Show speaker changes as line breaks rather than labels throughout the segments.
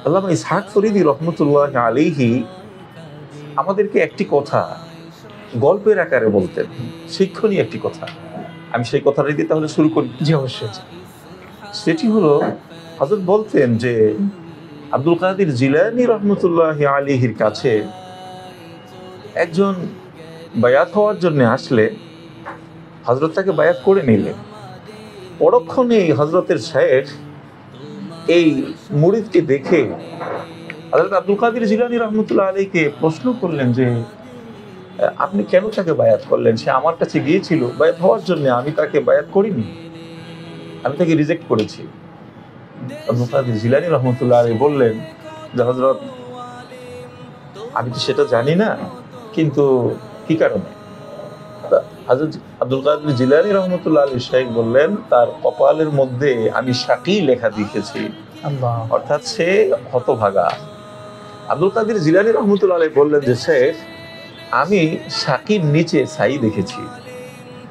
আল্লামা ইসহাক ফরিদী রহমতুল্লাহ আলাইহি আমাদেরকে একটি কথা গল্পের আকারে বলতেন, শিক্ষণীয় একটি কথা। আমি সেই কথাটা দিয়ে তাহলে শুরু করি।
জি অবশ্যই।
সেটি হলো, হযরত বলতেন যে আব্দুল কাদের জিলানী রহমতুল্লাহ আলাইহির কাছে একজন বায়াত হওয়ার জন্য আসলে হযরত তাকে বায়াত করে নিলেন। পরক্ষণেই হযরতের শায়েখ এই মুরিদকে দেখে হযরত আব্দুল কাদের জিলানী রহমতুল্লাহ আলাইহিকে প্রশ্ন করলেন যে আপনি কেন তাকে বায়াত করলেন? সে আমার কাছে গিয়েছিল বায়াত হওয়ার জন্য, আমি তাকে বায়াত করিনি, আমি তাকে রিজেক্ট করেছি। আব্দুল কাদের জিলানী রহমতুল্লাহ আলাইহি বললেন যে হযরত, আমি তো সেটা জানি না, কিন্তু কি কারণে? হযরত আব্দুল কাদের জিলানী রহমতুল্লাহ আলাইহি শাইখ বললেন, তার কপালের মধ্যে আমি শাকী লেখা দেখেছি, অর্থাৎ সে হতভাগা। আব্দুল কাদের জিলানী রহমতুল্লাহ আলাইহি বললেন যে শেখ, আমি শাকির নিচে সাই দেখেছি,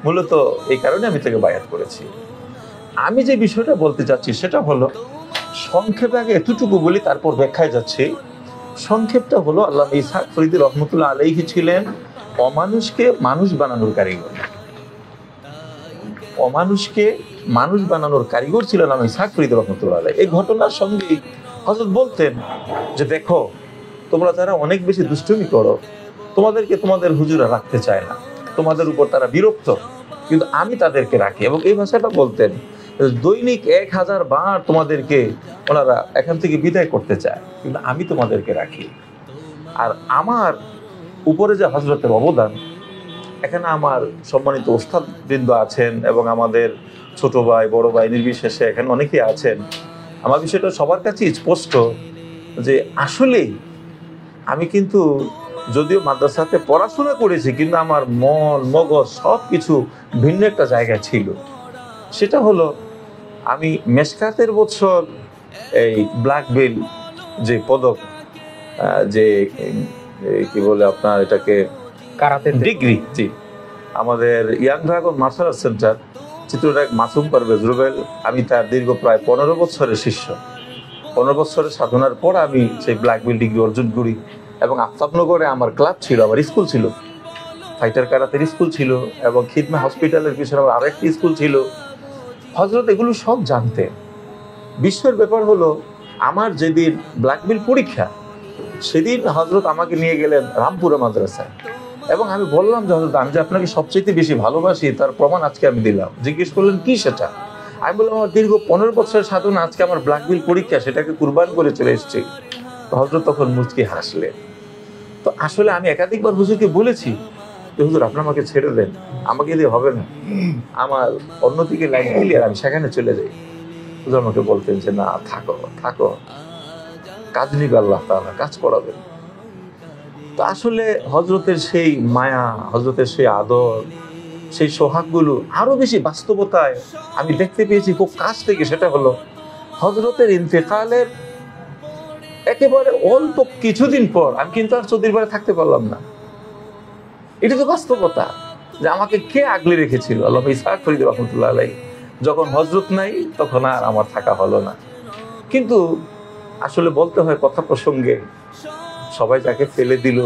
মূলত এই কারণে আমি তাকে বায়াত করেছি। আমি যে বিষয়টা বলতে চাচ্ছি সেটা হলো, সংক্ষেপে আগে এতটুকু বলি, তারপর ব্যাখ্যায় যাচ্ছি। সংক্ষেপটা হলো, আল্লামা ইসহাক ফরিদী রহমতুল্লাহ আলাইহি ছিলেন অমানুষকে মানুষ বানানোর কারিগর। অমানুষকে মানুষ বানানোর কারিগর ছিলেন আল্লামা ইসহাক ফরিদী রহমতুল্লাহ আলাইহি। এই ঘটনার সঙ্গে হযরত বলতেন যে দেখো, তোমরা যারা অনেক বেশি দুষ্টুমি করো, তোমাদেরকে তোমাদের হুজুরা রাখতে চায় না, তোমাদের উপর তারা বিরক্ত, কিন্তু আমি তাদেরকে রাখি। এবং এই ভাষাটা বলতেন, দৈনিক 1000 বার তোমাদেরকে ওনারা এখান থেকে বিদায় করতে চায়, কিন্তু আমি তোমাদেরকে রাখি। আর আমার উপরে যে হযরতের অবদান, এখানে আমার সম্মানিত ওস্তাদ বৃন্দ আছেন এবং আমাদের ছোট ভাই বড় ভাই নির্বিশেষে এখানে অনেকেই আছেন। আমার বিষয়টা সবার কাছে স্পষ্ট যে আসলেই আমি কিন্তু যদিও মাদ্রাসাতে পড়াশোনা করেছি, কিন্তু আমার মন মগজ সব কিছু ভিন্ন একটা জায়গায় ছিল। সেটা হলো, আমি মেশকাতের বছর এই ব্ল্যাক বেল্ট যে পদক, যে কি বলে আপনার এটাকে,
কারাতে
ডিগ্রি, জি, আমাদের young dragon martial art centre চিত্রনায়ক মাসুম পারভেজ রুবেল, আমি তার দীর্ঘ প্রায় 15 বছরের শিষ্য। 15 বছরের সাধনার পর আমি সেই ব্ল্যাক বেল্ট ডিগ্রি অর্জন করি। এবং আফতাবনগরে আমার ক্লাব ছিল, আমার স্কুল ছিল, ফাইটার কারাতের স্কুল ছিল, এবং খিদমা হসপিটালের পিছনে আমার আরেকটি স্কুল ছিল। হযরত এগুলো সব জানতেন। বিশ্বের ব্যাপার হলো, আমার যেদিন ব্ল্যাক বেল্ট পরীক্ষা, সেদিন হযরত আমাকে নিয়ে গেলেন রামপুরা মাদ্রাসায়, এবং আমি বললাম যে হযরত, আমি যে আপনাকে সবচেয়ে বেশি ভালোবাসি তার প্রমাণ আজকে আমি দিলাম। জিজ্ঞেস করলেন কি সেটা? আমি বললাম, আমার দীর্ঘ 15 বছরের সাধনা, আজকে আমার ব্ল্যাক বেল্ট পরীক্ষা, সেটাকে কুরবান করে চলে এসেছি। হযরত তখন মুচকি হাসলেন। তো আসলে আমি একাধিকবার হুজুরকে বলেছি যে হুজুর, আপনি আমাকে ছেড়ে দেন, আমাকে দিয়ে হবে না, আমার অন্যদিকে লাইন ক্লিয়ার, আমি সেখানে চলে যাই। হুজুর আমাকে বলতেন যে না, থাকো থাকো, কাজ নিবে আল্লাহ তাআলা, কাজ করাবেন। তো আসলে হযরতের সেই মায়া, হযরতের সেই আদর, সেই সোহাগগুলো আরো বেশি বাস্তবতায় আমি দেখতে পেয়েছি খুব কাছ থেকে। সেটা হলো, হযরতের ইন্তেকালের একেবারে অল্প কিছুদিন পর আমি কিন্তু আর চৌধুরী বাড়ি থাকতে পারলাম না। এটা তো বাস্তবতা যে আমাকে কে আগলে রেখেছিল, আল্লামা ইসহাক ফরিদী রহমতুল্লাহ আলাইহি। যখন হযরত নাই, তখন আর আমার থাকা হলো না। কিন্তু আসলে বলতে হয় কথা প্রসঙ্গে, সবাই যাকে ফেলে দিল,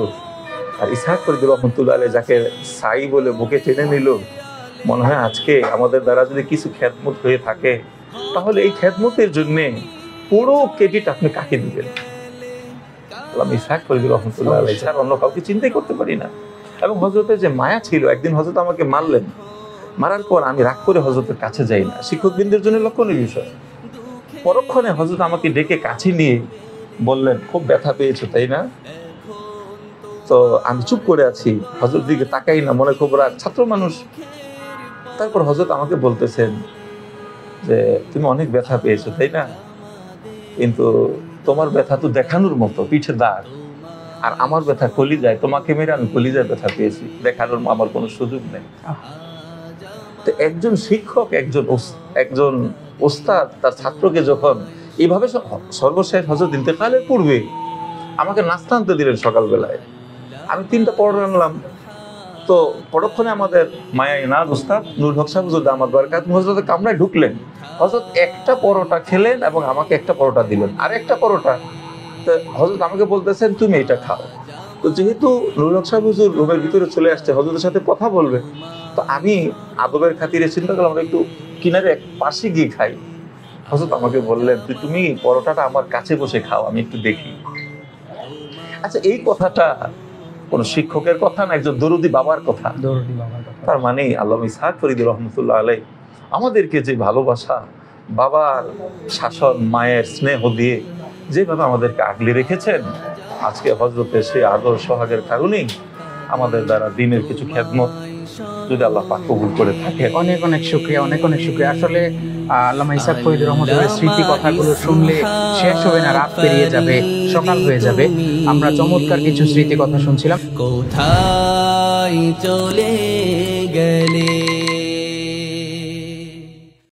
আর ইসহাক ফরিদী রহমতুল্লাহ আলাইহি যাকে সাই বলে বুকে টেনে নিল, মনে হয় আজকে আমাদের দ্বারা যদি কিছু খেদমত হয়ে থাকে, তাহলে এই খেদমতের জন্য পুরো ক্রেডিট আপনি কাকে দিবেন? আল্লামা ইসহাক ফরিদী রহমতুল্লাহ আলাইহি ছাড়া অন্য কাউকে চিন্তাই করতে পারি না। এবং হযরতের যে মায়া ছিল, একদিন হযরত আমাকে মারলেন, মারার পর আমি রাগ করে হযরতের কাছে যাই না, শিক্ষকবৃন্দের জন্য লক্ষণীয় বিষয়। পরক্ষণে হযরত আমাকে ডেকে কাছে নিয়ে বললেন, খুব ব্যথা পেয়েছো তাই না? তো আমি চুপ করে আছি, হযরত দিকে তাকাই না, মনে খুব রাগ, ছাত্র মানুষ। তারপর হযরত আমাকে বলতেছেন যে তুমি অনেক ব্যথা পেয়েছো তাই না, কিন্তু তোমার ব্যথা তো দেখানোর মতো, পিঠে দাগ, আর আমার ব্যথা কলিজায়, তোমাকে মেরে আমি কলিজায় ব্যথা পেয়েছি, দেখানোর আমার কোনো সুযোগ নেই। তো একজন শিক্ষক, একজন ওস্তাদ তার ছাত্রকে যখন এইভাবে, সর্বশেষ হযরত ইন্তেকালের পূর্বে আমাকে নাস্তা আনতে দিলেন সকালবেলায়, আমি 3টা পরোটা আনলাম। তো পরক্ষণে আমাদের মায়া ইনাদ ওস্তাদ নূর হক সাহেব হুজুর দামাত বারাকাতুহু হযরতের কামরায় ঢুকলেন। হযরত একটা পরোটা খেলেন এবং আমাকে একটা পরোটা দিলেন, আর একটা পরোটা তো হযরত আমাকে বলতেছেন তুমি এটা খাও। তো যেহেতু নুরুল হক সাহেব হুজুর রুমের ভিতরে চলে আসছে, হযরতের সাথে কথা বলবে, তো আমি আদবের খাতিরে চিন্তা করলাম আমরা একটু কিনারে এক পাশে গিয়ে খাই। হযরত আমাকে বললেন তুমি পরোটাটা আমার কাছে বসে খাও, আমি একটু দেখি। আচ্ছা, এই কথাটা কোন শিক্ষকের কথা না একজন দরুদি বাবার কথা?
দরুদি বাবার কথা।
তার মানে আল্লামা ইসহাক ফরিদী রহমতুল্লাহ আলাইহি আমাদেরকে যে ভালোবাসা, বাবার শাসন, মায়ের স্নেহ দিয়ে যেভাবে আমাদেরকে আগলে রেখেছেন, আজকে হযরতের সেই আদর সোহাগের কারণেই আমাদের দ্বারা দিনের কিছু খেদমত যদি আল্লাহ পাক কবুল করে থাকে।
অনেক অনেক শুকরিয়া, অনেক অনেক শুকরিয়া। আসলে আল্লামা ইসহাক ফরিদী রহমতুল্লাহর স্মৃতি কথাগুলো শুনলে শেষ হবে না, রাত পেরিয়ে যাবে, সকাল হয়ে যাবে। আমরা চমৎকার কিছু স্মৃতি কথা শুনছিলাম।
কোথায় চলে গেলে